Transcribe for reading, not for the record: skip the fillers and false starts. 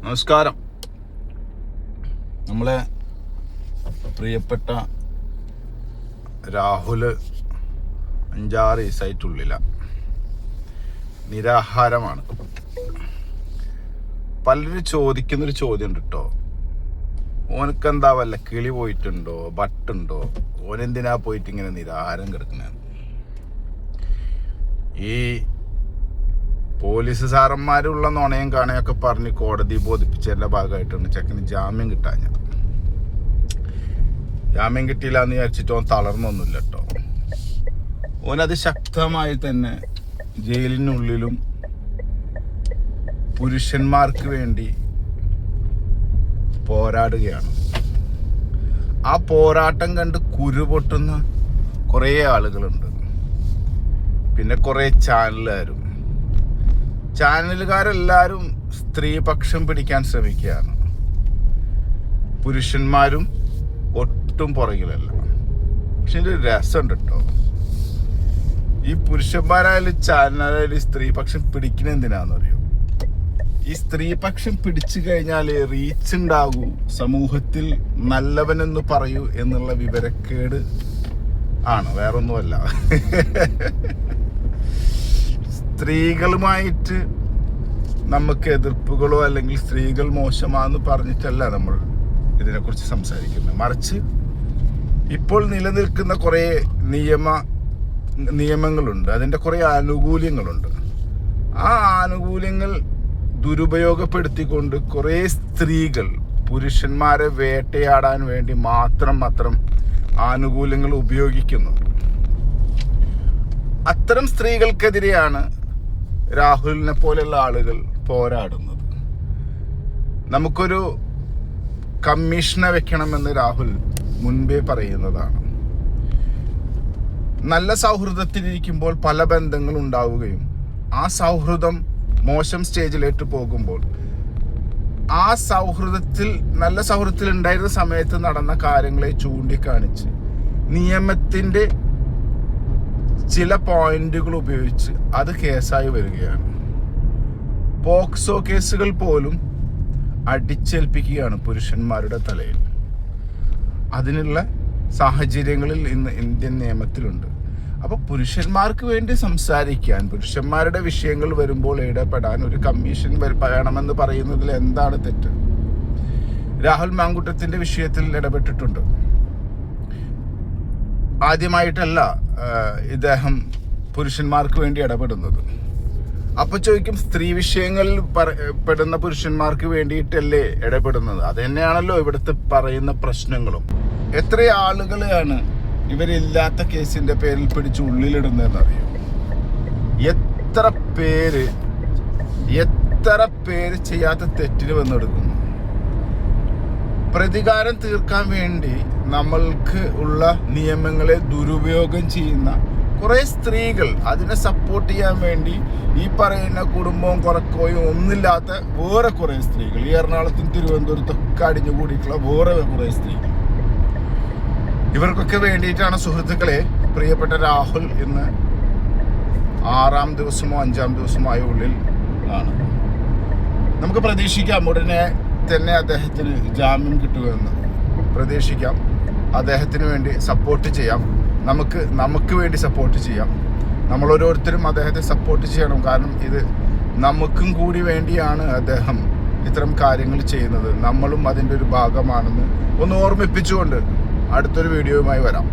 നമസ്കാരം. നമ്മളെ പ്രിയപ്പെട്ട രാഹുല് 5-6 ദിവസമായിട്ടുള്ളില്ല നിരാഹാരമാണ്. പലരും ചോദിക്കുന്നൊരു ചോദ്യം ഉണ്ട് കേട്ടോ, ഓനക്കെന്താ വല്ല കിളി പോയിട്ടുണ്ടോ, ബട്ടുണ്ടോ, ഓനെന്തിനാ പോയിട്ട് ഇങ്ങനെ നിരാഹാരം കിടക്കുന്നത്? ഈ പോലീസ് സാറന്മാരുള്ള നുണയും കാണയൊക്കെ പറഞ്ഞ് കോടതി ബോധിപ്പിച്ചതിൻ്റെ ഭാഗമായിട്ടാണ് ചെക്കന് ജാമ്യം കിട്ടാൻ. ജാമ്യം കിട്ടിയില്ല എന്ന് വിചാരിച്ചിട്ട് ഓൻ തളർന്നൊന്നുമില്ല കേട്ടോ. ഓനത് ശക്തമായി തന്നെ ജയിലിനുള്ളിലും പുരുഷന്മാർക്ക് വേണ്ടി പോരാടുകയാണ്. ആ പോരാട്ടം കണ്ട് കുരുപൊട്ടുന്ന കുറേ ആളുകളുണ്ട്. പിന്നെ കുറേ ചാനലുകാരെല്ലാവരും സ്ത്രീപക്ഷം പിടിക്കാൻ ശ്രമിക്കുകയാണ്. പുരുഷന്മാരും ഒട്ടും പുറകിലല്ല. പക്ഷെ ഇതിൻ്റെ രസമുണ്ട് കേട്ടോ, ഈ പുരുഷന്മാരായാലും ചാനലായാലും സ്ത്രീപക്ഷം പിടിക്കുന്ന എന്തിനാണെന്നറിയോ? ഈ സ്ത്രീപക്ഷം പിടിച്ചു കഴിഞ്ഞാൽ റീച്ച് ഉണ്ടാകൂ, സമൂഹത്തിൽ നല്ലവനെന്ന് പറയൂ എന്നുള്ള വിവരക്കേട് ആണ്, വേറൊന്നുമല്ല. സ്ത്രീകളുമായിട്ട് നമുക്ക് എതിർപ്പുകളോ അല്ലെങ്കിൽ സ്ത്രീകൾ മോശമാണെന്ന് പറഞ്ഞിട്ടല്ല നമ്മൾ ഇതിനെക്കുറിച്ച് സംസാരിക്കുന്നത്. മറിച്ച് ഇപ്പോൾ നിലനിൽക്കുന്ന കുറേ നിയമങ്ങളുണ്ട്, അതിൻ്റെ കുറേ ആനുകൂല്യങ്ങളുണ്ട്. ആ ആനുകൂല്യങ്ങൾ ദുരുപയോഗപ്പെടുത്തിക്കൊണ്ട് കുറേ സ്ത്രീകൾ പുരുഷന്മാരെ വേട്ടയാടാൻ വേണ്ടി മാത്രം ആനുകൂല്യങ്ങൾ ഉപയോഗിക്കുന്നു. അത്തരം സ്ത്രീകൾക്കെതിരെയാണ് രാഹുലിനെ പോലെയുള്ള ആളുകൾ പോരാടുന്നത്. നമുക്കൊരു കമ്മീഷനെ വെക്കണമെന്ന് രാഹുൽ മുൻപേ പറയുന്നതാണ്. നല്ല സൗഹൃദത്തിലിരിക്കുമ്പോൾ പല ബന്ധങ്ങൾ ഉണ്ടാവുകയും ആ സൗഹൃദം മോശം സ്റ്റേജിലേക്ക് പോകുമ്പോൾ ആ നല്ല സൗഹൃദത്തിൽ ഉണ്ടായിരുന്ന സമയത്ത് നടന്ന കാര്യങ്ങളെ ചൂണ്ടിക്കാണിച്ച് നിയമത്തിൻ്റെ ചില പോയിന്റുകൾ ഉപയോഗിച്ച് അത് കേസായി വരികയാണ്. പോക്സോ കേസുകൾ പോലും അടിച്ചേൽപ്പിക്കുകയാണ് പുരുഷന്മാരുടെ തലയിൽ. അതിനുള്ള സാഹചര്യങ്ങളിൽ ഇന്ന് ഇന്ത്യൻ നിയമത്തിലുണ്ട്. അപ്പോൾ പുരുഷന്മാർക്ക് വേണ്ടി സംസാരിക്കാൻ, പുരുഷന്മാരുടെ വിഷയങ്ങൾ വരുമ്പോൾ ഇടപെടാൻ ഒരു കമ്മീഷൻ വേണമെന്ന് പറയുന്നതിൽ എന്താണ് തെറ്റ്? രാഹുൽ മാങ്കൂട്ടത്തിൻ്റെ വിഷയത്തിൽ ഇടപെട്ടിട്ടുണ്ട്. ആദ്യമായിട്ടല്ല ഇദ്ദേഹം പുരുഷന്മാർക്ക് വേണ്ടി ഇടപെടുന്നത്. അപ്പോൾ ചോദിക്കും, സ്ത്രീ വിഷയങ്ങളിൽ പെടുന്ന പുരുഷന്മാർക്ക് വേണ്ടിയിട്ടല്ലേ ഇടപെടുന്നത്? അത് തന്നെയാണല്ലോ ഇവിടുത്തെ പറയുന്ന പ്രശ്നങ്ങളും. എത്ര ആളുകളെയാണ് ഇവരില്ലാത്ത കേസിന്റെ പേരിൽ പിടിച്ച് ഉള്ളിലിടുന്നതെന്നറിയോ? എത്ര പേര് ചെയ്യാത്ത തെറ്റിന് വന്നെടുക്കുന്നു. പ്രതികാരം തീർക്കാൻ വേണ്ടി നമ്മൾക്ക് ഉള്ള നിയമങ്ങളെ ദുരുപയോഗം ചെയ്യുന്ന കുറേ സ്ത്രീകൾ, അതിനെ സപ്പോർട്ട് ചെയ്യാൻ വേണ്ടി ഈ പറയുന്ന കുടുംബവും കുറക്കോയും ഒന്നില്ലാത്ത വേറെ കുറേ സ്ത്രീകൾ, ഈ എറണാകുളത്തും തിരുവനന്തപുരത്തൊക്കെ അടിഞ്ഞുകൂടിയിട്ടുള്ള വേറെ കുറേ സ്ത്രീകൾ, ഇവർക്കൊക്കെ വേണ്ടിയിട്ടാണ് സുഹൃത്തുക്കളെ പ്രിയപ്പെട്ട രാഹുൽ ഇന്ന് 6-ാം ദിവസമോ 5-ാം ദിവസമോ ആയ ഉള്ളിൽ ആണ്. നമുക്ക് പ്രതീക്ഷിക്കാം ഉടനെ തന്നെ അദ്ദേഹത്തിന് ജാമ്യം കിട്ടുമെന്ന് പ്രതീക്ഷിക്കാം. അദ്ദേഹത്തിന് വേണ്ടി സപ്പോർട്ട് ചെയ്യാം, നമുക്ക് വേണ്ടി സപ്പോർട്ട് ചെയ്യാം. നമ്മൾ ഓരോരുത്തരും അദ്ദേഹത്തെ സപ്പോർട്ട് ചെയ്യണം. കാരണം ഇത് നമുക്കും കൂടി വേണ്ടിയാണ് അദ്ദേഹം ഇത്തരം കാര്യങ്ങൾ ചെയ്യുന്നത്. നമ്മളും അതിൻ്റെ ഒരു ഭാഗമാണെന്ന് ഒന്ന് ഓർമ്മിപ്പിച്ചുകൊണ്ട് അടുത്തൊരു വീഡിയോയുമായി വരാം.